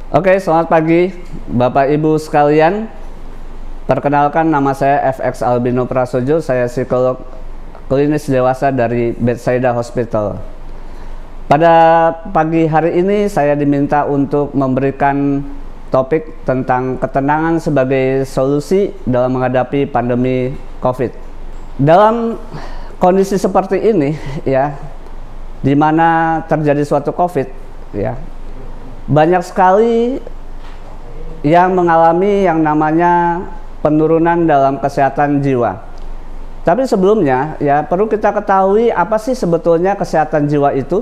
Oke, selamat pagi Bapak Ibu sekalian. Perkenalkan, nama saya FX Albino Prasojo, saya psikolog klinis dewasa dari Bethsaida Hospital. Pada pagi hari ini saya diminta untuk memberikan topik tentang ketenangan sebagai solusi dalam menghadapi pandemi COVID. Dalam kondisi seperti ini ya, di mana terjadi suatu COVID ya, banyak sekali yang mengalami yang namanya penurunan dalam kesehatan jiwa. Tapi sebelumnya ya perlu kita ketahui apa sih sebetulnya kesehatan jiwa itu.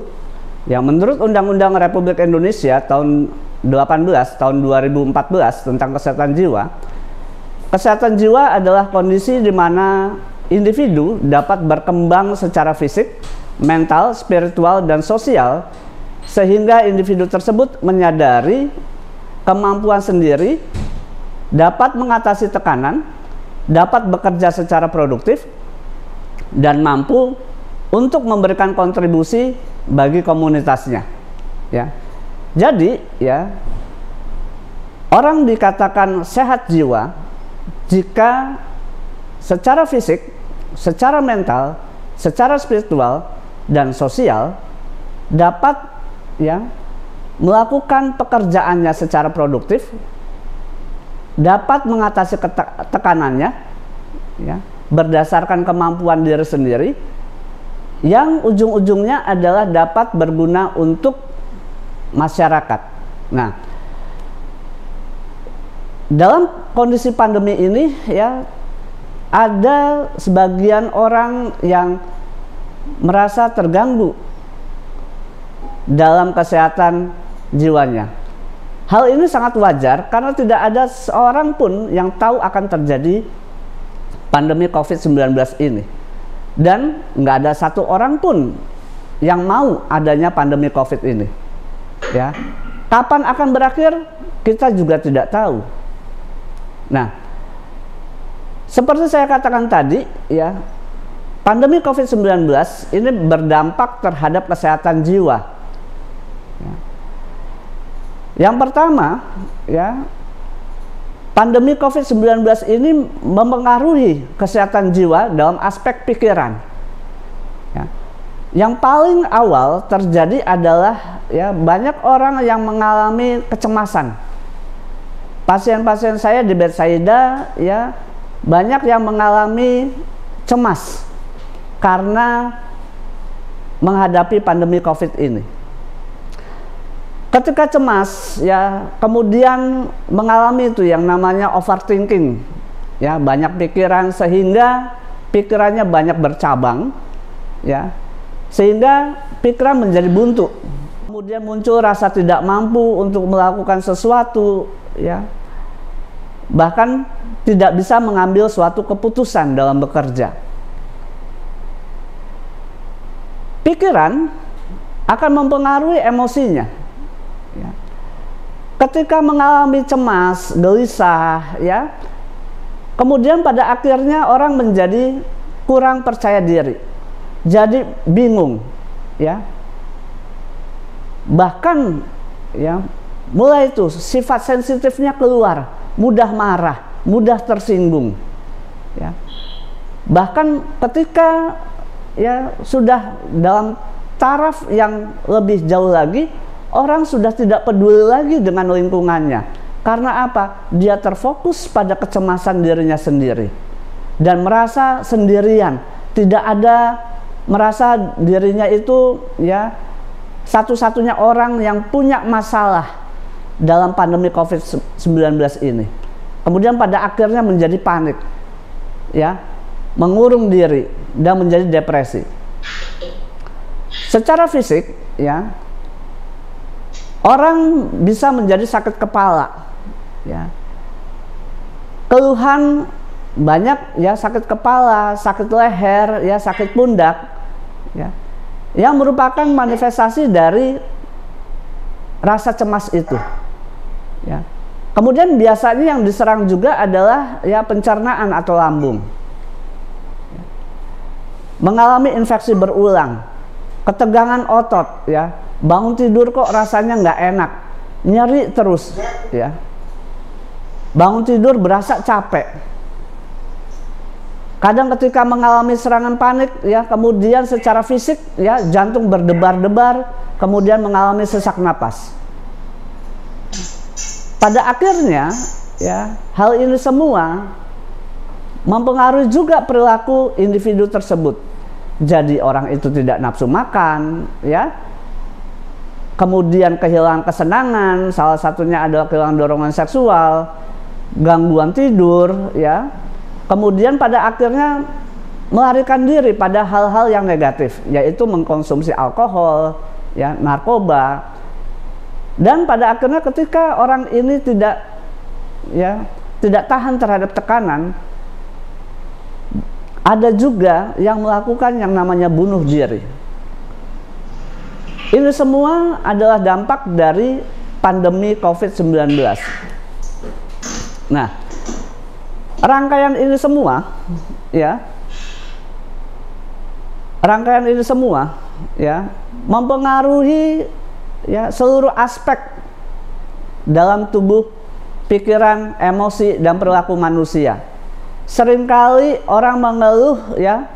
Yang menurut Undang-Undang Republik Indonesia tahun 18 tahun 2014 tentang kesehatan jiwa. Kesehatan jiwa adalah kondisi di mana individu dapat berkembang secara fisik, mental, spiritual, dan sosial, sehingga individu tersebut menyadari kemampuan sendiri, dapat mengatasi tekanan, dapat bekerja secara produktif, dan mampu untuk memberikan kontribusi bagi komunitasnya. Ya. Jadi, ya, orang dikatakan sehat jiwa jika secara fisik, secara mental, secara spiritual, dan sosial dapat ya melakukan pekerjaannya secara produktif, dapat mengatasi tekanannya ya, berdasarkan kemampuan diri sendiri, yang ujung-ujungnya adalah dapat berguna untuk masyarakat. Nah, dalam kondisi pandemi ini ya, ada sebagian orang yang merasa terganggu dalam kesehatan jiwanya. Hal ini sangat wajar karena tidak ada seorang pun yang tahu akan terjadi pandemi COVID-19 ini. Dan nggak ada satu orang pun yang mau adanya pandemi COVID ini. Ya, kapan akan berakhir kita juga tidak tahu. Nah, seperti saya katakan tadi, ya, pandemi COVID-19 ini berdampak terhadap kesehatan jiwa. Ya. Yang pertama, ya, pandemi COVID-19 ini mempengaruhi kesehatan jiwa dalam aspek pikiran. Ya. Yang paling awal terjadi adalah ya banyak orang yang mengalami kecemasan. Pasien-pasien saya di Bethsaida ya banyak yang mengalami cemas karena menghadapi pandemi COVID ini. Ketika cemas ya kemudian mengalami itu yang namanya overthinking ya, banyak pikiran sehingga pikirannya banyak bercabang ya, sehingga pikiran menjadi buntu. Kemudian muncul rasa tidak mampu untuk melakukan sesuatu ya, bahkan tidak bisa mengambil suatu keputusan dalam bekerja. Pikiran akan mempengaruhi emosinya. Ya. Ketika mengalami cemas, gelisah, ya, kemudian pada akhirnya orang menjadi kurang percaya diri, jadi bingung, ya. Bahkan, ya, mulai itu sifat sensitifnya keluar, mudah marah, mudah tersinggung, ya. Bahkan ketika ya sudah dalam taraf yang lebih jauh lagi, orang sudah tidak peduli lagi dengan lingkungannya. Karena apa? Dia terfokus pada kecemasan dirinya sendiri dan merasa sendirian, tidak ada, merasa dirinya itu ya satu-satunya orang yang punya masalah dalam pandemi COVID-19 ini. Kemudian pada akhirnya menjadi panik ya, mengurung diri dan menjadi depresi. Secara fisik ya, orang bisa menjadi sakit kepala, ya. Keluhan banyak ya, sakit kepala, sakit leher, ya, sakit pundak, ya, yang merupakan manifestasi dari rasa cemas itu. Ya. Kemudian biasanya yang diserang juga adalah ya pencernaan atau lambung, ya. Mengalami infeksi berulang, ketegangan otot, ya. Bangun tidur kok rasanya nggak enak, nyeri terus, ya. Bangun tidur berasa capek. Kadang ketika mengalami serangan panik, ya, kemudian secara fisik, ya, jantung berdebar-debar, kemudian mengalami sesak napas. Pada akhirnya, ya, hal ini semua mempengaruhi juga perilaku individu tersebut. Jadi orang itu tidak nafsu makan, ya. Kemudian kehilangan kesenangan, salah satunya adalah kehilangan dorongan seksual, gangguan tidur, ya. Kemudian pada akhirnya melarikan diri pada hal-hal yang negatif, yaitu mengkonsumsi alkohol, ya, narkoba. Dan pada akhirnya ketika orang ini tidak tahan terhadap tekanan, ada juga yang melakukan yang namanya bunuh diri. Ini semua adalah dampak dari pandemi COVID-19. Nah, rangkaian ini semua, ya, mempengaruhi, ya, seluruh aspek dalam tubuh, pikiran, emosi, dan perilaku manusia. Seringkali orang mengeluh, ya,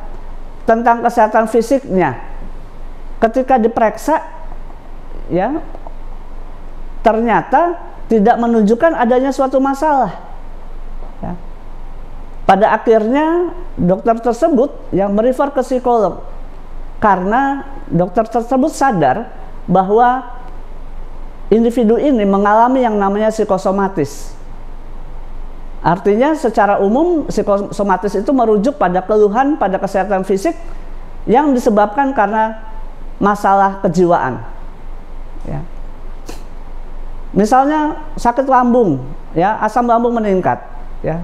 tentang kesehatan fisiknya. Ketika diperiksa, ya, ternyata tidak menunjukkan adanya suatu masalah, ya. Pada akhirnya dokter tersebut yang merefer ke psikolog, karena dokter tersebut sadar bahwa individu ini mengalami yang namanya psikosomatis. Artinya secara umum psikosomatis itu merujuk pada keluhan pada kesehatan fisik yang disebabkan karena masalah kejiwaan, ya. Misalnya sakit lambung, ya, asam lambung meningkat, ya.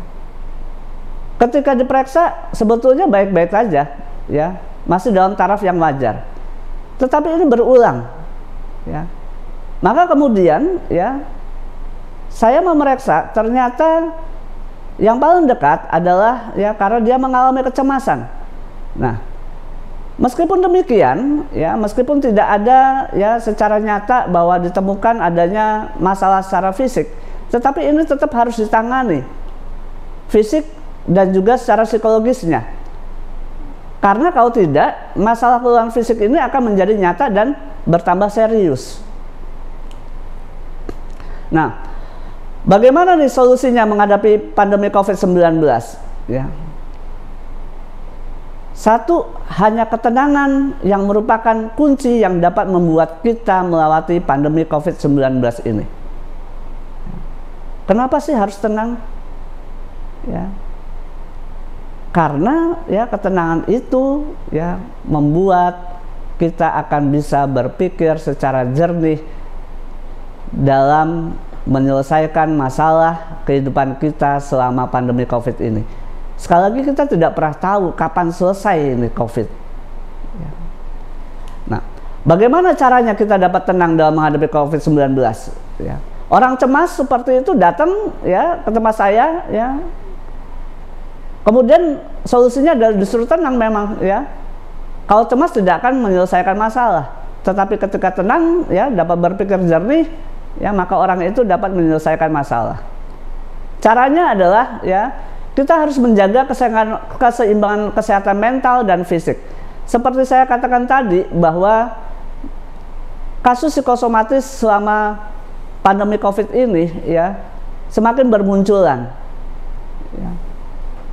Ketika diperiksa sebetulnya baik-baik saja, ya, masih dalam taraf yang wajar. Tetapi ini berulang, ya. Maka kemudian, ya, saya memeriksa, ternyata yang paling dekat adalah, ya, karena dia mengalami kecemasan. Nah, meskipun demikian, ya, meskipun tidak ada, ya, secara nyata bahwa ditemukan adanya masalah secara fisik, tetapi ini tetap harus ditangani fisik dan juga secara psikologisnya. Karena kalau tidak, masalah keluhan fisik ini akan menjadi nyata dan bertambah serius. Nah, bagaimana nih solusinya menghadapi pandemi COVID-19? Ya. Satu, hanya ketenangan yang merupakan kunci yang dapat membuat kita melewati pandemi COVID-19 ini. Kenapa sih harus tenang? Ya. Karena, ya, ketenangan itu, ya, membuat kita akan bisa berpikir secara jernih dalam menyelesaikan masalah kehidupan kita selama pandemi COVID ini. Sekali lagi, kita tidak pernah tahu kapan selesai ini COVID. Ya. Nah, bagaimana caranya kita dapat tenang dalam menghadapi COVID-19? Ya. Orang cemas seperti itu datang, ya, ke tempat saya, ya. Kemudian solusinya adalah disuruh tenang memang, ya. Kalau cemas tidak akan menyelesaikan masalah. Tetapi ketika tenang, ya, dapat berpikir jernih, ya, maka orang itu dapat menyelesaikan masalah. Caranya adalah, ya, kita harus menjaga keseimbangan kesehatan mental dan fisik. Seperti saya katakan tadi, bahwa kasus psikosomatis selama pandemi COVID ini, ya, semakin bermunculan. Ya.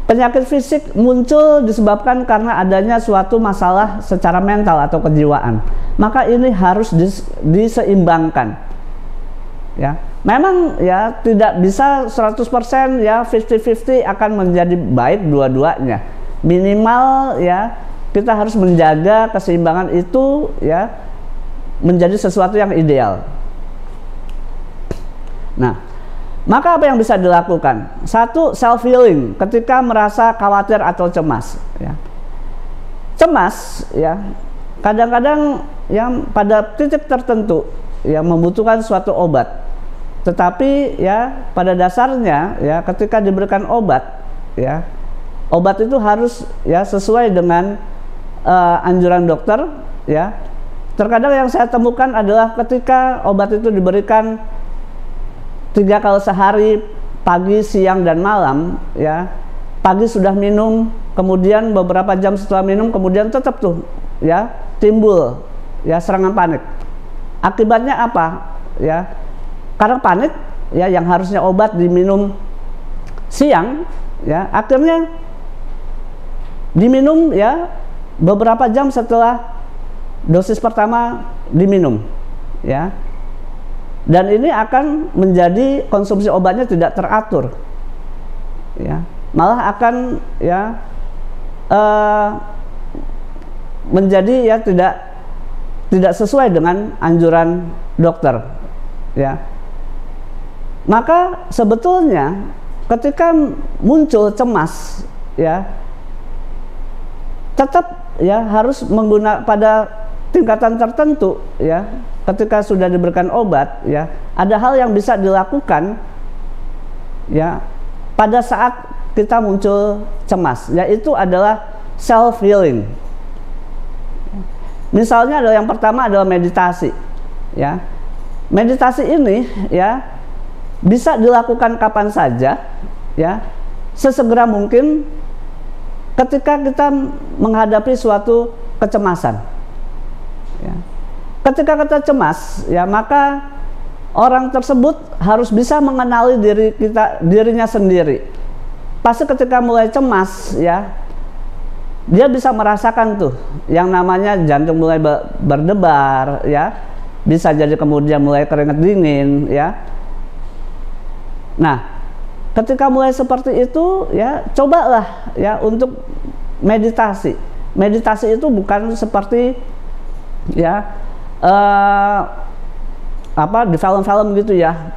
Penyakit fisik muncul disebabkan karena adanya suatu masalah secara mental atau kejiwaan. Maka ini harus diseimbangkan. Ya. Memang, ya, tidak bisa 100%, ya, 50-50 akan menjadi baik dua-duanya. Minimal, ya, kita harus menjaga keseimbangan itu, ya, menjadi sesuatu yang ideal. Nah, maka apa yang bisa dilakukan? Satu, self healing ketika merasa khawatir atau cemas, ya. Cemas, ya, kadang-kadang yang pada titik tertentu, ya, membutuhkan suatu obat. Tetapi, ya, pada dasarnya, ya, ketika diberikan obat, ya, obat itu harus, ya, sesuai dengan anjuran dokter, ya. Terkadang yang saya temukan adalah ketika obat itu diberikan 3 kali sehari, pagi, siang, dan malam, ya, pagi sudah minum, kemudian beberapa jam setelah minum, kemudian tetap tuh, ya, timbul, ya, serangan panik. Akibatnya apa? Ya, karena panik, ya, yang harusnya obat diminum siang, ya, akhirnya diminum, ya, beberapa jam setelah dosis pertama diminum, ya. Dan ini akan menjadi konsumsi obatnya tidak teratur, ya, malah akan, ya, menjadi, ya, tidak sesuai dengan anjuran dokter, ya. Maka sebetulnya ketika muncul cemas, ya, tetap, ya, harus menggunakan pada tingkatan tertentu, ya. Ketika sudah diberikan obat, ya, ada hal yang bisa dilakukan, ya, pada saat kita muncul cemas, yaitu adalah self healing. Misalnya adalah yang pertama adalah meditasi, ya. Meditasi ini, ya, bisa dilakukan kapan saja, ya, sesegera mungkin ketika kita menghadapi suatu kecemasan, ya. Ketika kita cemas, ya, maka orang tersebut harus bisa mengenali dirinya sendiri. Pasti ketika mulai cemas, ya, dia bisa merasakan tuh yang namanya jantung mulai berdebar, ya, bisa jadi kemudian mulai keringat dingin, ya. Nah, ketika mulai seperti itu, ya, cobalah, ya, untuk meditasi. Meditasi itu bukan seperti, ya, di film-film gitu, ya,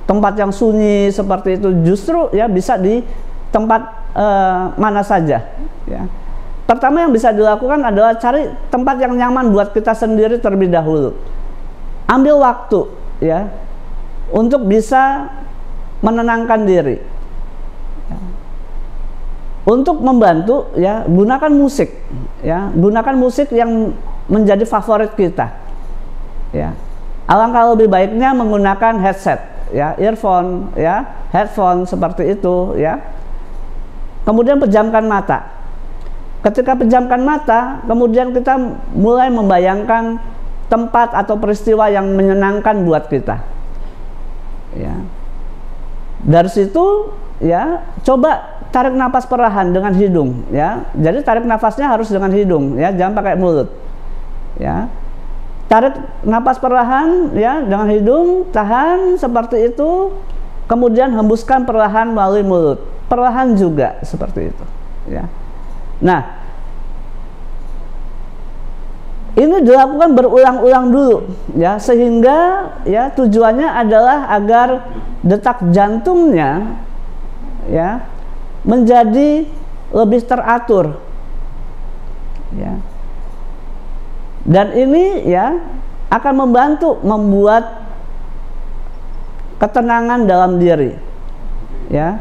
tempat yang sunyi seperti itu. Justru, ya, bisa di tempat mana saja, ya. Pertama yang bisa dilakukan adalah cari tempat yang nyaman buat kita sendiri terlebih dahulu. Ambil waktu, ya, untuk bisa menenangkan diri, ya. Untuk membantu, ya, gunakan musik, ya, gunakan musik yang menjadi favorit kita, ya. Alangkah lebih baiknya menggunakan headset, ya, earphone, ya, headphone seperti itu, ya. Kemudian pejamkan mata. Ketika pejamkan mata, kemudian kita mulai membayangkan tempat atau peristiwa yang menyenangkan buat kita, ya. Dari situ, ya, coba tarik nafas perlahan dengan hidung, ya. Jadi tarik nafasnya harus dengan hidung, ya, jangan pakai mulut, ya. Tarik nafas perlahan, ya, dengan hidung, tahan seperti itu, kemudian hembuskan perlahan melalui mulut, perlahan juga seperti itu, ya. Nah, ini dilakukan berulang-ulang dulu, ya, sehingga, ya, tujuannya adalah agar detak jantungnya, ya, menjadi lebih teratur, ya. Dan ini, ya, akan membantu membuat ketenangan dalam diri, ya.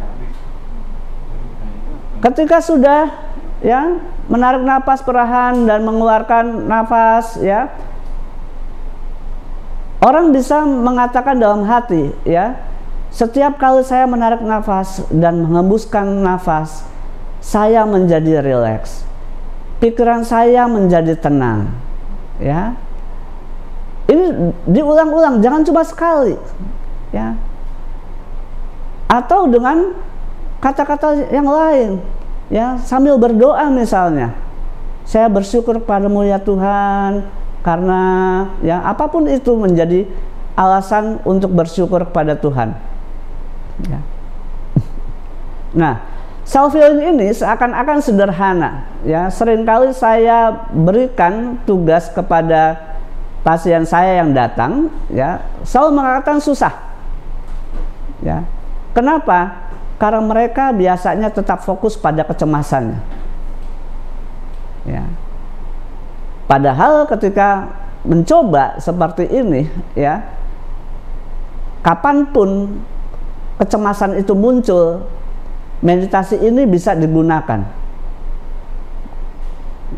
Ketika sudah, ya, menarik nafas perlahan dan mengeluarkan nafas, ya, orang bisa mengatakan dalam hati, ya, setiap kali saya menarik nafas dan menghembuskan nafas, saya menjadi rileks, pikiran saya menjadi tenang, ya. Ini diulang-ulang, jangan cuma sekali, ya. Atau dengan kata-kata yang lain, ya, sambil berdoa misalnya, saya bersyukur kepadamu ya Tuhan, karena, ya, apapun itu menjadi alasan untuk bersyukur kepada Tuhan, ya. Nah, self healing ini seakan-akan sederhana, ya. Seringkali saya berikan tugas kepada pasien saya yang datang, ya, selalu mengatakan susah, ya. Kenapa? Karena mereka biasanya tetap fokus pada kecemasannya, ya. Padahal ketika mencoba seperti ini, ya, kapanpun kecemasan itu muncul, meditasi ini bisa digunakan,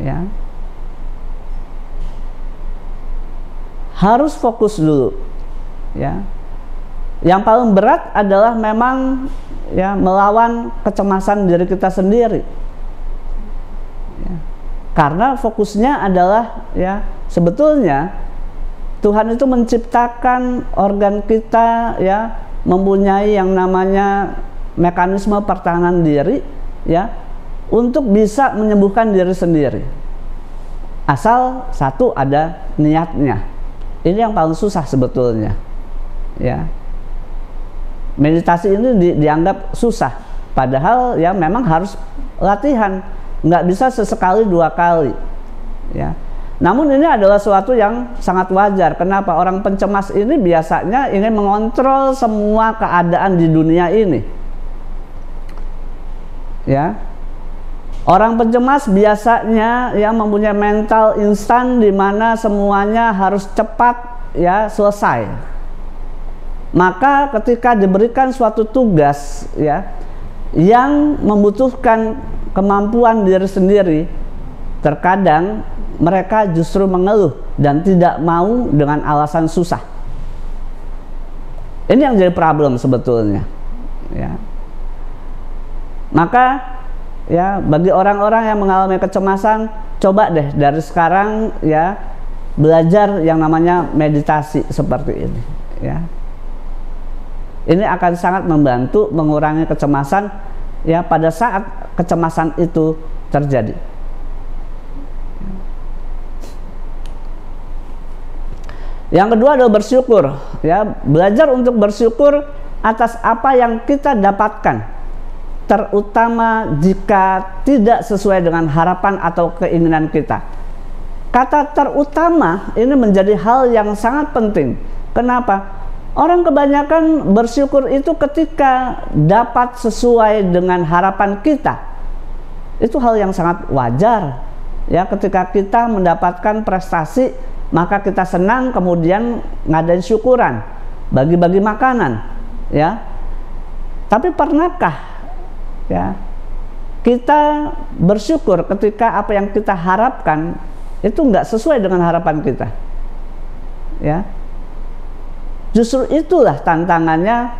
ya. Harus fokus dulu, ya. Yang paling berat adalah memang ya melawan kecemasan diri kita sendiri. Ya. Karena fokusnya adalah ya sebetulnya Tuhan itu menciptakan organ kita ya mempunyai yang namanya mekanisme pertahanan diri ya untuk bisa menyembuhkan diri sendiri. Asal satu ada niatnya. Ini yang paling susah sebetulnya. Ya. Meditasi ini dianggap susah, padahal ya memang harus latihan, nggak bisa sesekali dua kali ya. Namun ini adalah suatu yang sangat wajar. Kenapa? Orang pencemas ini biasanya ingin mengontrol semua keadaan di dunia ini ya. Orang pencemas biasanya yang mempunyai mental instan di mana semuanya harus cepat ya selesai. Maka ketika diberikan suatu tugas ya yang membutuhkan kemampuan diri sendiri, terkadang mereka justru mengeluh dan tidak mau dengan alasan susah. Ini yang jadi problem sebetulnya ya. Maka ya bagi orang-orang yang mengalami kecemasan, coba deh dari sekarang ya belajar yang namanya meditasi seperti ini ya. Ini akan sangat membantu mengurangi kecemasan ya pada saat kecemasan itu terjadi. Yang kedua adalah bersyukur ya, belajar untuk bersyukur atas apa yang kita dapatkan, terutama jika tidak sesuai dengan harapan atau keinginan kita. Kata terutama ini menjadi hal yang sangat penting. Kenapa? Orang kebanyakan bersyukur itu ketika dapat sesuai dengan harapan kita. Itu hal yang sangat wajar ya, ketika kita mendapatkan prestasi maka kita senang, kemudian ngadain syukuran, bagi-bagi makanan ya. Tapi pernahkah ya kita bersyukur ketika apa yang kita harapkan itu nggak sesuai dengan harapan kita ya? Justru itulah tantangannya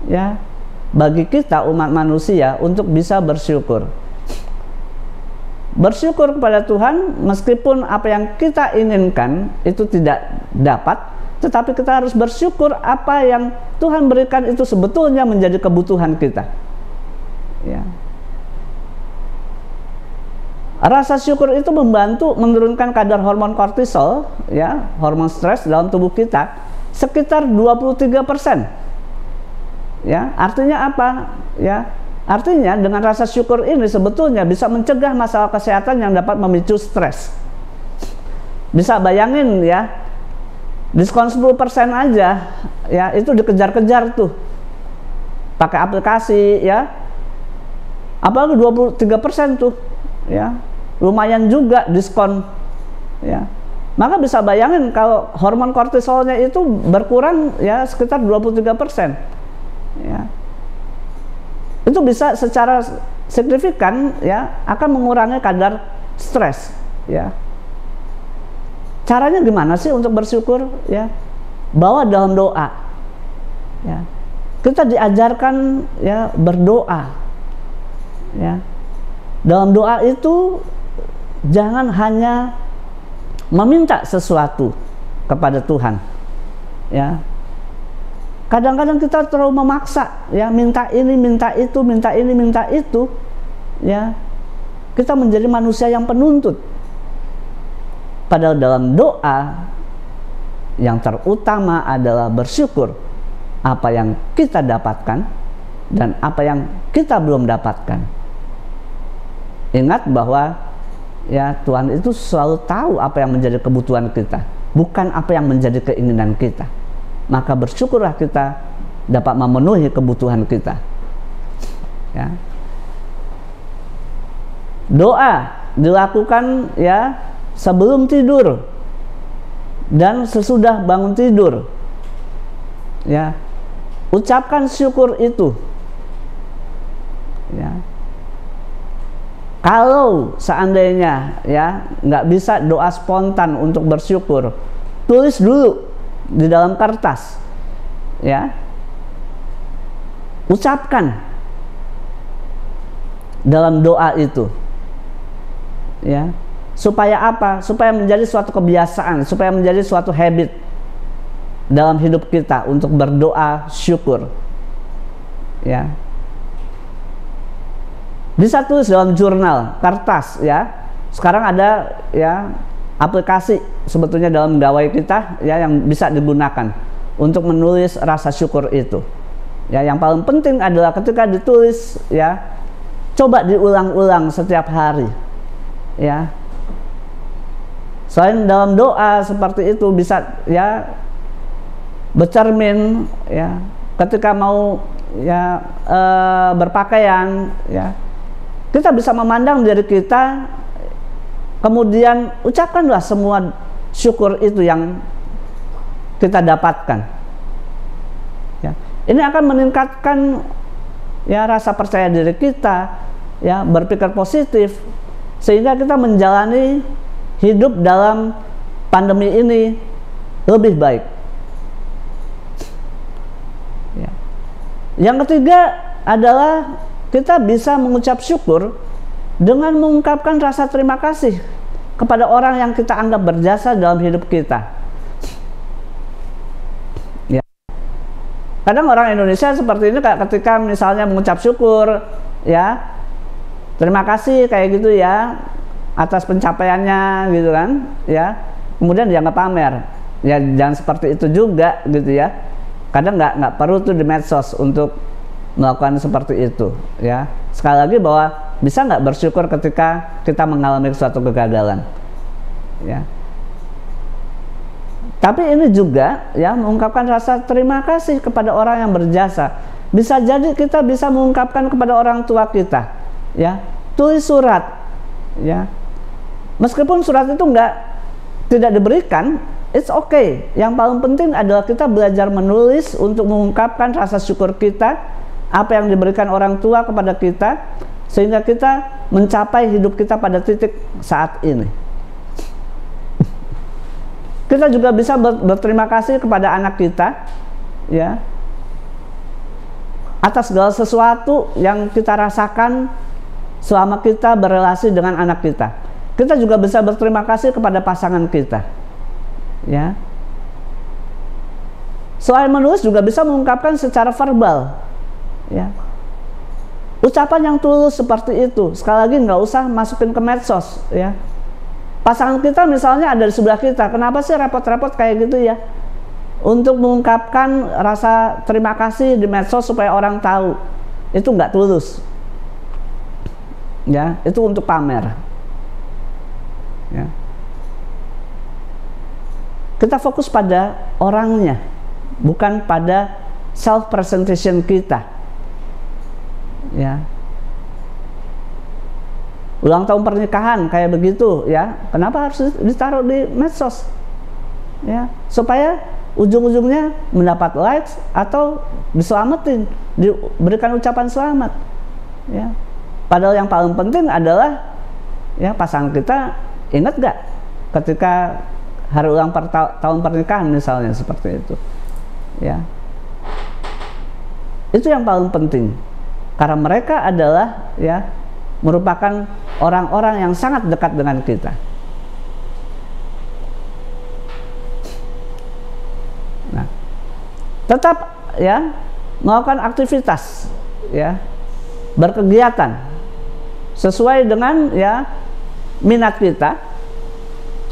ya bagi kita umat manusia untuk bisa bersyukur. Bersyukur kepada Tuhan meskipun apa yang kita inginkan itu tidak dapat, tetapi kita harus bersyukur apa yang Tuhan berikan itu sebetulnya menjadi kebutuhan kita. Ya. Rasa syukur itu membantu menurunkan kadar hormon kortisol, ya, hormon stres dalam tubuh kita sekitar 23%. Ya, artinya apa? Ya, artinya dengan rasa syukur ini sebetulnya bisa mencegah masalah kesehatan yang dapat memicu stres. Bisa bayangin ya, diskon 10% aja, ya itu dikejar-kejar tuh, pakai aplikasi ya, apalagi 23% tuh, ya lumayan juga diskon, ya. Maka bisa bayangin kalau hormon kortisolnya itu berkurang ya sekitar 23%, ya. Itu bisa secara signifikan ya akan mengurangi kadar stres, ya. Caranya gimana sih untuk bersyukur? Ya, bawa dalam doa. Ya, kita diajarkan ya berdoa. Ya, dalam doa itu jangan hanya meminta sesuatu kepada Tuhan. Ya, kadang-kadang kita terlalu memaksa. Ya, minta ini, minta itu, minta ini, minta itu. Ya, kita menjadi manusia yang penuntut. Padahal dalam doa yang terutama adalah bersyukur apa yang kita dapatkan dan apa yang kita belum dapatkan. Ingat bahwa ya Tuhan itu selalu tahu apa yang menjadi kebutuhan kita, bukan apa yang menjadi keinginan kita. Maka bersyukurlah kita dapat memenuhi kebutuhan kita. Ya. Doa dilakukan ya sebelum tidur dan sesudah bangun tidur. Ya, ucapkan syukur itu. Ya. Kalau seandainya ya nggak bisa doa spontan untuk bersyukur, tulis dulu di dalam kertas. Ya, ucapkan dalam doa itu, ya. Supaya apa? Supaya menjadi suatu kebiasaan, supaya menjadi suatu habit dalam hidup kita untuk berdoa syukur, ya. Bisa tulis dalam jurnal, kertas, ya. Sekarang ada, ya, aplikasi sebetulnya dalam gawai kita, ya, yang bisa digunakan untuk menulis rasa syukur itu. Ya, yang paling penting adalah ketika ditulis, ya, coba diulang-ulang setiap hari, ya. Selain dalam doa seperti itu, bisa, ya, bercermin, ya, ketika mau, ya, berpakaian, ya, kita bisa memandang diri kita, kemudian ucapkanlah semua syukur itu yang kita dapatkan, ya. Ini akan meningkatkan, ya, rasa percaya diri kita, ya, berpikir positif, sehingga kita menjalani hidup dalam pandemi ini lebih baik, ya. Yang ketiga adalah kita bisa mengucap syukur dengan mengungkapkan rasa terima kasih kepada orang yang kita anggap berjasa dalam hidup kita. Ya. Kadang orang Indonesia seperti ini, ketika misalnya mengucap syukur, ya, terima kasih kayak gitu, ya, atas pencapaiannya gitu kan, ya, kemudian dianggap pamer. Ya, jangan seperti itu juga gitu, ya. Kadang nggak perlu tuh di medsos untuk melakukan seperti itu, ya. Sekali lagi bahwa bisa nggak bersyukur ketika kita mengalami suatu kegagalan, ya. Tapi ini juga, ya, mengungkapkan rasa terima kasih kepada orang yang berjasa. Bisa jadi kita bisa mengungkapkan kepada orang tua kita, ya, tulis surat, ya. Meskipun surat itu tidak diberikan, it's okay. Yang paling penting adalah kita belajar menulis untuk mengungkapkan rasa syukur kita, apa yang diberikan orang tua kepada kita, sehingga kita mencapai hidup kita pada titik saat ini. Kita juga bisa berterima kasih kepada anak kita, ya, atas segala sesuatu yang kita rasakan selama kita berelasi dengan anak kita. Kita juga bisa berterima kasih kepada pasangan kita, ya. Selain menulis juga bisa mengungkapkan secara verbal, ya. Ucapan yang tulus seperti itu, sekali lagi nggak usah masukin ke medsos, ya. Pasangan kita misalnya ada di sebelah kita, kenapa sih repot-repot kayak gitu, ya, untuk mengungkapkan rasa terima kasih di medsos supaya orang tahu? Itu nggak tulus, ya. Itu untuk pamer, ya. Kita fokus pada orangnya, bukan pada self presentation kita, ya. Ulang tahun pernikahan kayak begitu, ya, kenapa harus ditaruh di medsos, ya, supaya ujung-ujungnya mendapat likes atau diselamatin, diberikan ucapan selamat, ya. Padahal yang paling penting adalah, ya, pasangan kita ingat gak ketika hari ulang tahun pernikahan misalnya seperti itu, ya. Itu yang paling penting, karena mereka adalah, ya, merupakan orang-orang yang sangat dekat dengan kita. Nah, tetap, ya, melakukan aktivitas, ya, berkegiatan sesuai dengan, ya, minat kita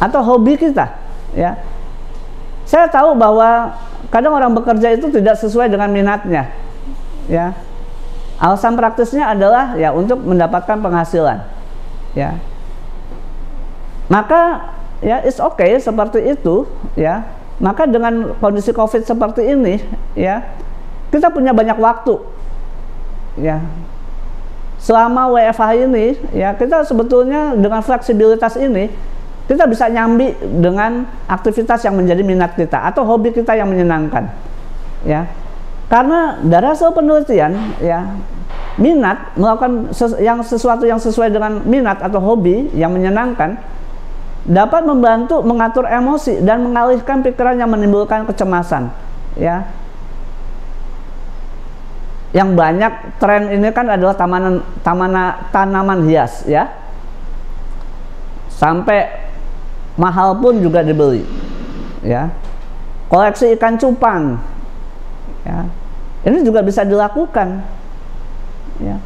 atau hobi kita, ya. Saya tahu bahwa kadang orang bekerja itu tidak sesuai dengan minatnya, ya. Alasan praktisnya adalah, ya, untuk mendapatkan penghasilan, ya. Maka, ya, it's okay seperti itu, ya. Maka dengan kondisi COVID seperti ini, ya, kita punya banyak waktu, ya. Selama WFH ini, ya, kita sebetulnya dengan fleksibilitas ini kita bisa nyambi dengan aktivitas yang menjadi minat kita atau hobi kita yang menyenangkan, ya. Karena dari hasil penelitian, ya, minat, melakukan sesuatu yang sesuai dengan minat atau hobi yang menyenangkan dapat membantu mengatur emosi dan mengalihkan pikiran yang menimbulkan kecemasan, ya. yang banyak tren ini kan adalah tanaman hias ya. Sampai mahal pun juga dibeli. Ya. Koleksi ikan cupang. Ya. Ini juga bisa dilakukan. Ya.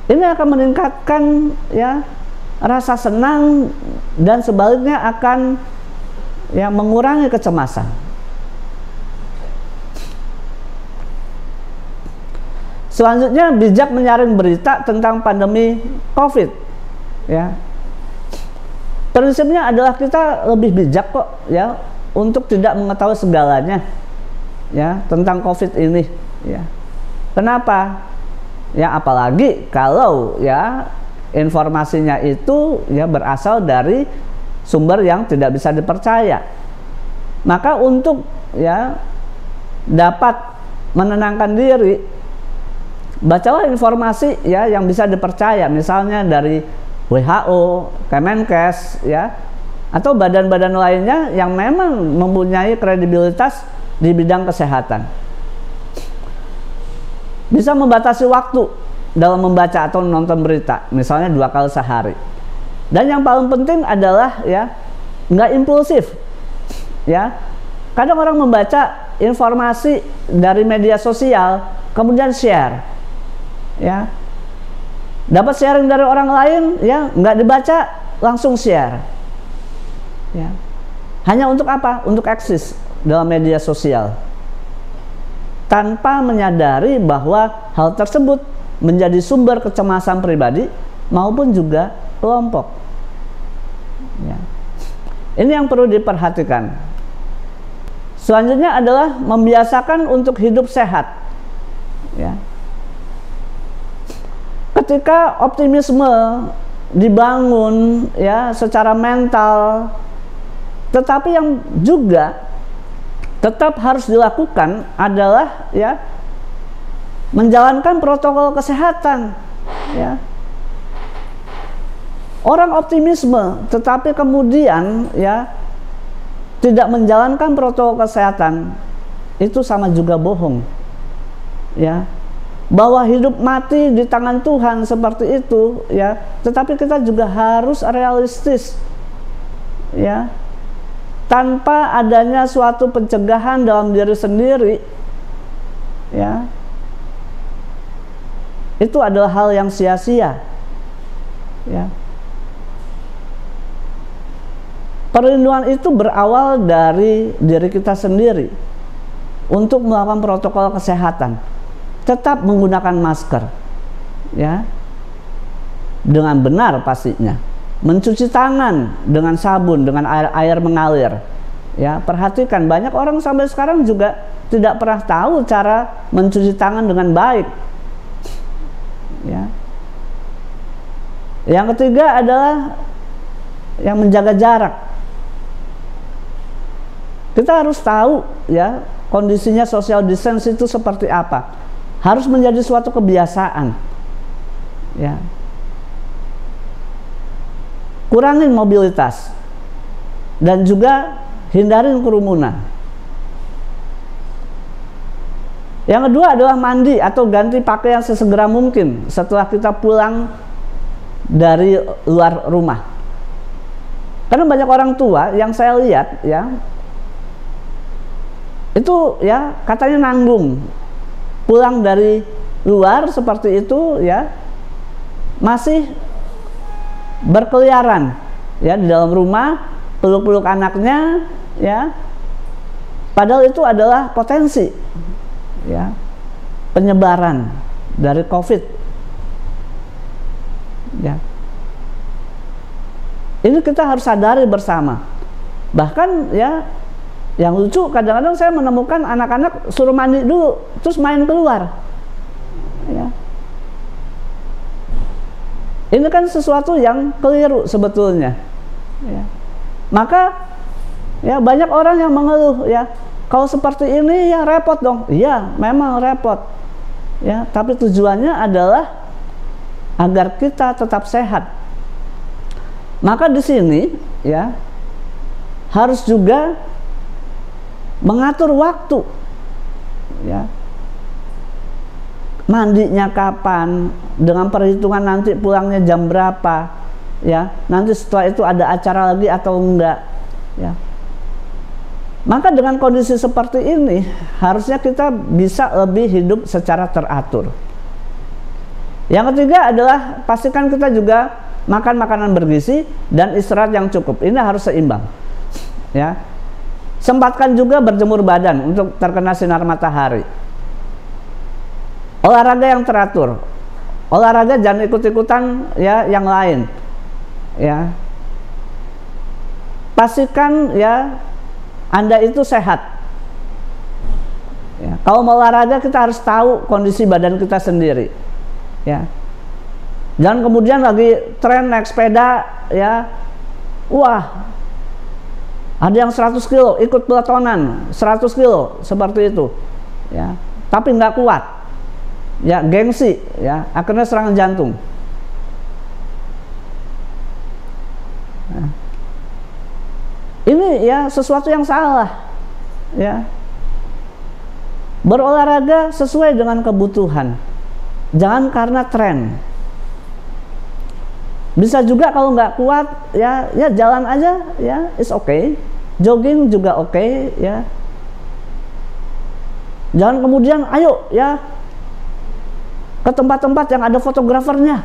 Ini akan meningkatkan ya rasa senang dan sebaliknya akan ya mengurangi kecemasan. Selanjutnya, bijak menyaring berita tentang pandemi COVID. Ya, prinsipnya adalah kita lebih bijak kok ya untuk tidak mengetahui segalanya ya tentang COVID ini. Ya, kenapa? Ya, apalagi kalau ya informasinya itu ya berasal dari sumber yang tidak bisa dipercaya. Maka untuk ya dapat menenangkan diri, bacalah informasi ya yang bisa dipercaya, misalnya dari WHO, Kemenkes ya, atau badan-badan lainnya yang memang mempunyai kredibilitas di bidang kesehatan. Bisa membatasi waktu dalam membaca atau menonton berita, misalnya 2 kali sehari. Dan yang paling penting adalah ya nggak impulsif. Ya, kadang orang membaca informasi dari media sosial kemudian share. Ya, dapat sharing dari orang lain, ya nggak dibaca langsung share. Ya, hanya untuk apa? Untuk eksis dalam media sosial, tanpa menyadari bahwa hal tersebut menjadi sumber kecemasan pribadi maupun juga kelompok. Ya. Ini yang perlu diperhatikan. Selanjutnya adalah membiasakan untuk hidup sehat. Ya. Ketika optimisme dibangun ya secara mental, tetapi yang juga tetap harus dilakukan adalah ya menjalankan protokol kesehatan. Ya. Orang optimisme tetapi kemudian ya tidak menjalankan protokol kesehatan, itu sama juga bohong. Ya. Bahwa hidup mati di tangan Tuhan seperti itu ya, tetapi kita juga harus realistis ya, tanpa adanya suatu pencegahan dalam diri sendiri ya, itu adalah hal yang sia-sia ya. Perlindungan itu berawal dari diri kita sendiri untuk melakukan protokol kesehatan. Tetap menggunakan masker ya dengan benar pastinya, mencuci tangan dengan sabun, dengan air mengalir ya. Perhatikan, banyak orang sampai sekarang juga tidak pernah tahu cara mencuci tangan dengan baik ya. Yang ketiga adalah yang menjaga jarak. Kita harus tahu ya kondisinya social distance itu seperti apa. Harus menjadi suatu kebiasaan ya. Kurangin mobilitas dan juga hindarin kerumunan. Yang kedua adalah mandi atau ganti pakaian sesegera mungkin setelah kita pulang dari luar rumah. Karena banyak orang tua yang saya lihat ya, itu ya katanya nanggung pulang dari luar seperti itu ya, masih berkeliaran ya di dalam rumah, peluk-peluk anaknya ya, padahal itu adalah potensi ya penyebaran dari COVID ya. Ini kita harus sadari bersama. Bahkan ya yang lucu, kadang-kadang saya menemukan anak-anak suruh mandi dulu terus main keluar ya. Ini kan sesuatu yang keliru sebetulnya ya. Maka ya banyak orang yang mengeluh ya, kalau seperti ini ya repot dong. Iya, memang repot ya, tapi tujuannya adalah agar kita tetap sehat. Maka di sini ya harus juga mengatur waktu ya. mandinya kapan, dengan perhitungan nanti pulangnya jam berapa, ya, nanti setelah itu ada acara lagi atau enggak, ya. Maka dengan kondisi seperti ini harusnya kita bisa lebih hidup secara teratur. Yang ketiga adalah pastikan kita juga makan makanan bergizi dan istirahat yang cukup. Ini harus seimbang, ya. Sempatkan juga berjemur badan untuk terkena sinar matahari. Olahraga yang teratur. Olahraga jangan ikut-ikutan ya yang lain. Ya. Pastikan ya Anda itu sehat. Ya. Kalau mau olahraga kita harus tahu kondisi badan kita sendiri. Ya. Jangan kemudian lagi tren naik sepeda ya. Wah. Ada yang 100 kilo ikut peletonan 100 kilo seperti itu. Ya. Tapi nggak kuat. Ya, gengsi, ya, akhirnya serangan jantung. Nah, ini ya sesuatu yang salah, ya. Berolahraga sesuai dengan kebutuhan, jangan karena tren. Bisa juga kalau nggak kuat, ya jalan aja, ya, it's okay. Jogging juga okay, ya. Jangan kemudian, ayo, ya. Ke tempat-tempat yang ada fotografernya,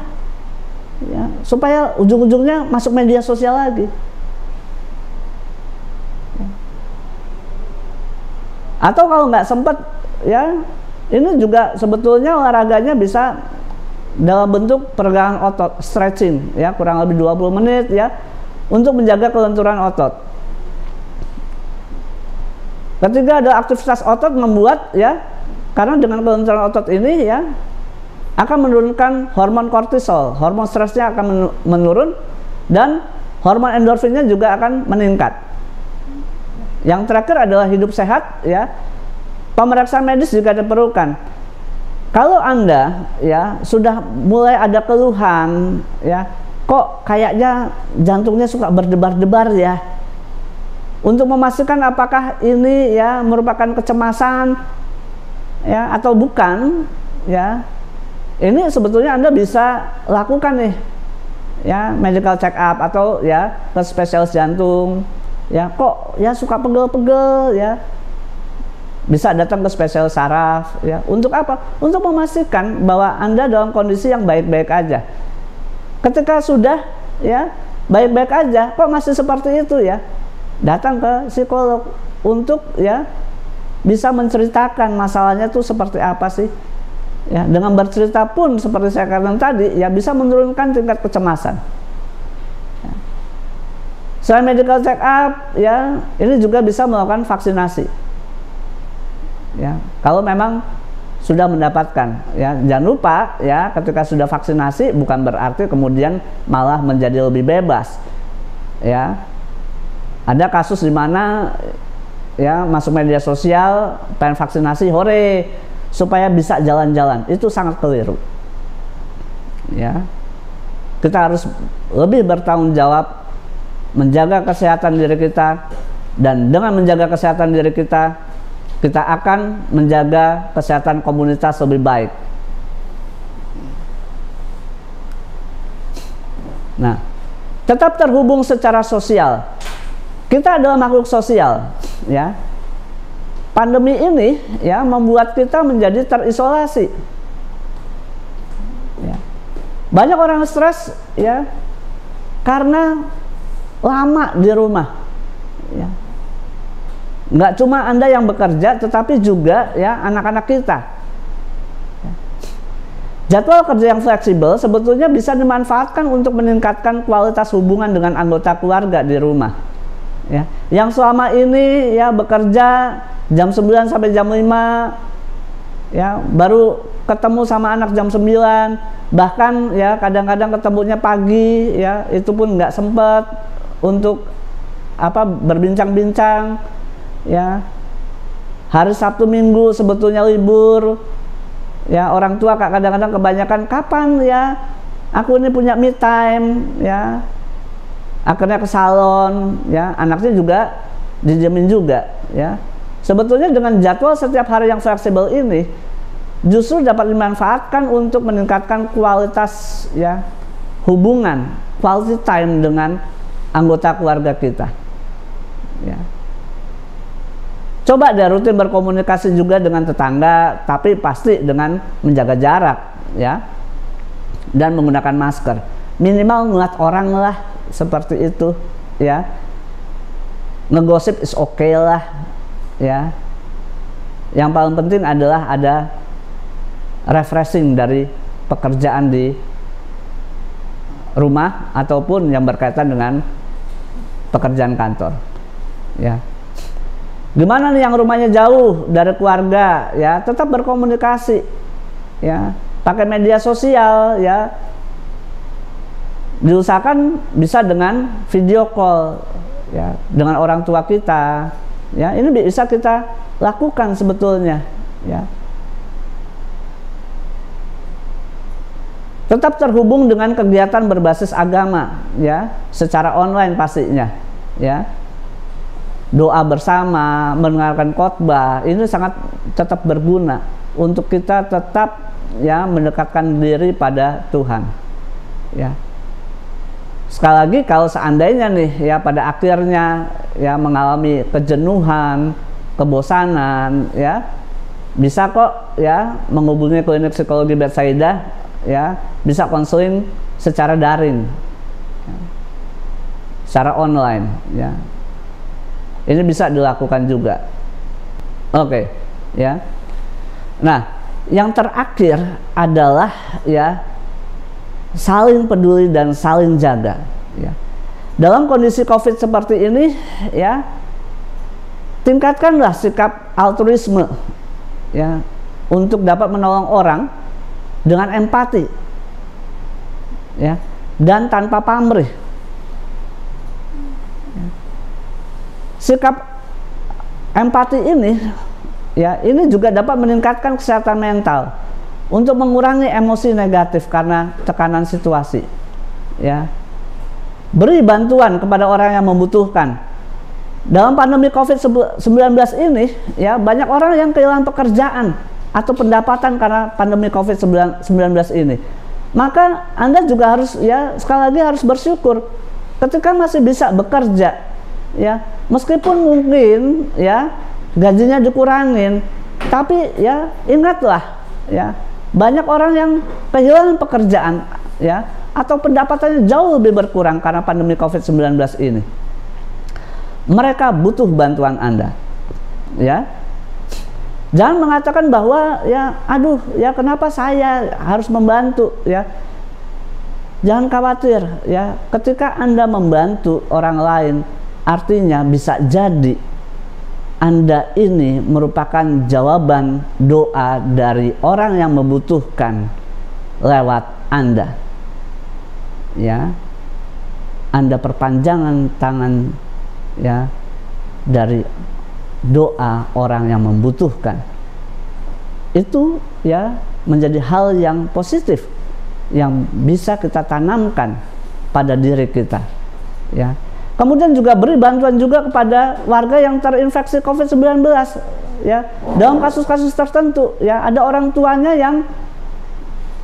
ya, supaya ujung-ujungnya masuk media sosial lagi. Ya. Atau kalau nggak sempat, ya, ini juga sebetulnya olahraganya bisa dalam bentuk peregangan otot, stretching, ya, kurang lebih 20 menit, ya, untuk menjaga kelenturan otot. Ketiga ada aktivitas otot membuat, ya, karena dengan kelenturan otot ini, ya, akan menurunkan hormon kortisol, hormon stresnya akan menurun, dan hormon endorfinnya juga akan meningkat. Yang terakhir adalah hidup sehat, ya. Pemeriksaan medis juga diperlukan. Kalau Anda, ya, sudah mulai ada keluhan, ya, kok kayaknya jantungnya suka berdebar-debar, ya. Untuk memastikan apakah ini, ya, merupakan kecemasan, ya, atau bukan, ya. Ini sebetulnya Anda bisa lakukan nih, ya, medical check up atau ya ke spesialis jantung, ya, kok ya suka pegel-pegel, ya, bisa datang ke spesialis saraf, ya, untuk apa? Untuk memastikan bahwa Anda dalam kondisi yang baik-baik aja. Ketika sudah, ya, baik-baik aja, kok masih seperti itu, ya, datang ke psikolog untuk, ya, bisa menceritakan masalahnya tuh seperti apa sih. Ya, dengan bercerita pun seperti saya katakan tadi, ya, bisa menurunkan tingkat kecemasan. Ya. Selain medical check up, ya, ini juga bisa melakukan vaksinasi. Ya, kalau memang sudah mendapatkan, ya, jangan lupa, ya, ketika sudah vaksinasi bukan berarti kemudian malah menjadi lebih bebas. Ya, ada kasus di mana, ya, masuk media sosial pengen vaksinasi, hore, supaya bisa jalan-jalan. Itu sangat keliru, ya. Kita harus lebih bertanggung jawab menjaga kesehatan diri kita, dan dengan menjaga kesehatan diri kita, kita akan menjaga kesehatan komunitas lebih baik. Nah, tetap terhubung secara sosial. Kita adalah makhluk sosial, ya. Pandemi ini, ya, membuat kita menjadi terisolasi. Ya. Banyak orang stres, ya, karena lama di rumah. Ya. Nggak cuma Anda yang bekerja, tetapi juga, ya, anak-anak kita. Ya. Jadwal kerja yang fleksibel sebetulnya bisa dimanfaatkan untuk meningkatkan kualitas hubungan dengan anggota keluarga di rumah. Ya. Yang selama ini, ya, bekerja jam 9 sampai jam 5, ya, baru ketemu sama anak jam 9, bahkan, ya, kadang-kadang ketemunya pagi, ya, itu pun nggak sempet untuk apa berbincang-bincang, ya. Hari Sabtu Minggu sebetulnya libur, ya, orang tua kadang-kadang kebanyakan kapan, ya, aku ini punya me time, ya, akhirnya ke salon, ya, anaknya juga dijamin juga, ya. Sebetulnya dengan jadwal setiap hari yang fleksibel ini, justru dapat dimanfaatkan untuk meningkatkan kualitas ya hubungan, quality time dengan anggota keluarga kita. Ya. Coba deh rutin berkomunikasi juga dengan tetangga, tapi pasti dengan menjaga jarak, ya, dan menggunakan masker. Minimal ngeliat orang lah seperti itu, ya. Ngegosip is okay lah, ya. Yang paling penting adalah ada refreshing dari pekerjaan di rumah ataupun yang berkaitan dengan pekerjaan kantor, ya. Gimana nih yang rumahnya jauh dari keluarga, ya, tetap berkomunikasi, ya, pakai media sosial, ya, diusahakan bisa dengan video call, ya, dengan orang tua kita, ya, ini bisa kita lakukan sebetulnya, ya. Tetap terhubung dengan kegiatan berbasis agama, ya, secara online pastinya, ya. Doa bersama, mendengarkan khotbah, ini sangat tetap berguna untuk kita tetap ya mendekatkan diri pada Tuhan. Ya. Sekali lagi kalau seandainya nih ya pada akhirnya ya mengalami kejenuhan, kebosanan, ya bisa kok ya menghubungi klinik psikologi Bethsaida, ya bisa konseling secara daring, ya, secara online, ya. Ini bisa dilakukan juga. Oke, ya. Nah, yang terakhir adalah ya saling peduli dan saling jaga, ya. Dalam kondisi Covid seperti ini, ya, tingkatkanlah sikap altruisme, ya, untuk dapat menolong orang dengan empati, ya, dan tanpa pamrih. Sikap empati ini, ya, ini juga dapat meningkatkan kesehatan mental untuk mengurangi emosi negatif karena tekanan situasi, ya. Beri bantuan kepada orang yang membutuhkan. Dalam pandemi COVID-19 ini, ya, banyak orang yang kehilangan pekerjaan atau pendapatan karena pandemi COVID-19 ini. Maka Anda juga harus, ya, sekali lagi harus bersyukur ketika masih bisa bekerja, ya, meskipun mungkin ya gajinya dikurangin, tapi ya ingatlah, ya, banyak orang yang kehilangan pekerjaan, ya, atau pendapatannya jauh lebih berkurang karena pandemi COVID-19 ini. Mereka butuh bantuan Anda, ya. Jangan mengatakan bahwa ya aduh ya kenapa saya harus membantu, ya. Jangan khawatir, ya, ketika Anda membantu orang lain, artinya bisa jadi Anda ini merupakan jawaban doa dari orang yang membutuhkan lewat Anda, ya. Anda perpanjangan tangan, ya, dari doa orang yang membutuhkan. Itu ya menjadi hal yang positif yang bisa kita tanamkan pada diri kita, ya. Kemudian juga beri bantuan juga kepada warga yang terinfeksi COVID-19, ya. Dalam kasus-kasus tertentu, ya, ada orang tuanya yang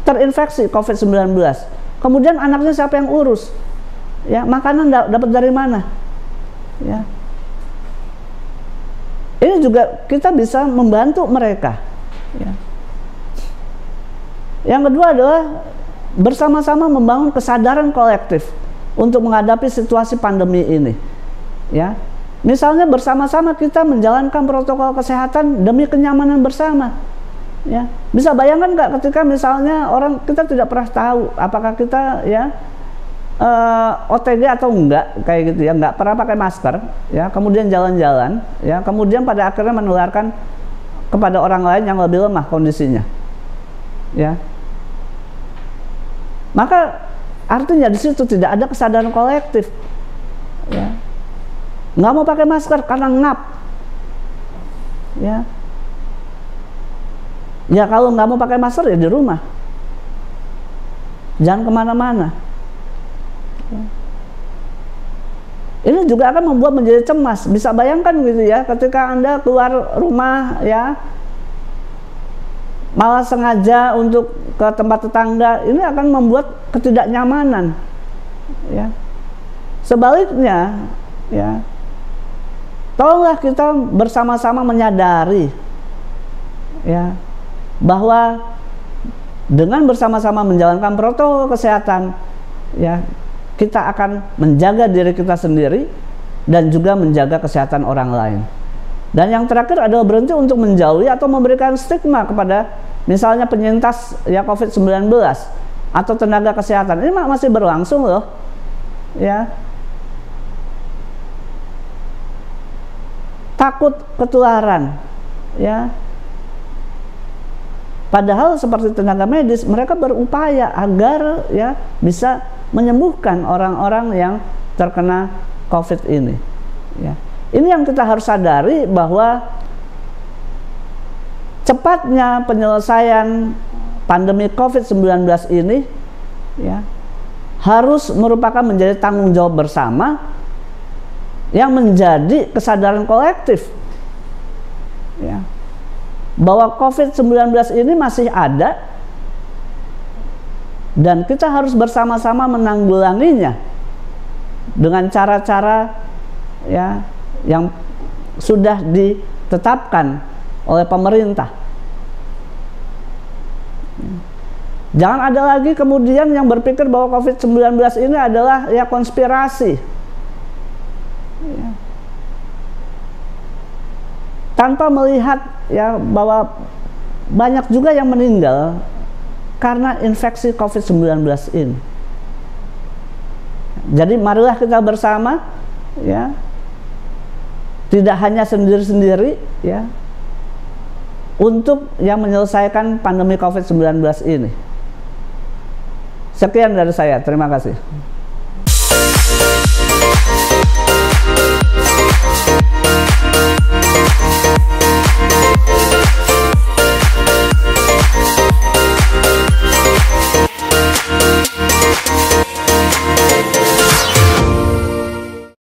terinfeksi COVID-19. Kemudian anaknya siapa yang urus? Ya, makanan dapat dari mana? Ya. Ini juga kita bisa membantu mereka, ya. Yang kedua adalah bersama-sama membangun kesadaran kolektif untuk menghadapi situasi pandemi ini, ya. Misalnya bersama-sama kita menjalankan protokol kesehatan demi kenyamanan bersama, ya. Bisa bayangkan nggak ketika misalnya orang kita tidak pernah tahu apakah kita ya OTG atau enggak, kayak gitu, ya, nggak pernah pakai masker, ya, kemudian jalan-jalan, ya, kemudian pada akhirnya menularkan kepada orang lain yang lebih lemah kondisinya, ya. Maka artinya di situ tidak ada kesadaran kolektif, ya. Nggak mau pakai masker karena ngap, ya. Ya kalau nggak mau pakai masker ya di rumah, jangan kemana-mana. Ya. Ini juga akan membuat menjadi cemas. Bisa bayangkan gitu ya, ketika Anda keluar rumah, ya, malah sengaja untuk ke tempat tetangga, ini akan membuat ketidaknyamanan. Ya. Sebaliknya, ya, tolonglah kita bersama-sama menyadari, ya, bahwa dengan bersama-sama menjalankan protokol kesehatan, ya, kita akan menjaga diri kita sendiri dan juga menjaga kesehatan orang lain. Dan yang terakhir adalah berhenti untuk menjauhi atau memberikan stigma kepada misalnya penyintas ya COVID-19 atau tenaga kesehatan. Ini masih berlangsung loh, ya. Takut ketularan, ya. Padahal seperti tenaga medis, mereka berupaya agar ya bisa menyembuhkan orang-orang yang terkena COVID ini. Ya. Ini yang kita harus sadari, bahwa cepatnya penyelesaian pandemi COVID-19 ini ya harus merupakan menjadi tanggung jawab bersama yang menjadi kesadaran kolektif. Ya. Bahwa COVID-19 ini masih ada dan kita harus bersama-sama menanggulanginya dengan cara-cara ya yang sudah ditetapkan oleh pemerintah. Jangan ada lagi kemudian yang berpikir bahwa COVID-19 ini adalah ya konspirasi. Ya. Tanpa melihat ya bahwa banyak juga yang meninggal karena infeksi COVID-19 ini. Jadi marilah kita bersama, ya, tidak hanya sendiri-sendiri, ya, untuk yang menyelesaikan pandemi COVID-19 ini. Sekian dari saya, terima kasih.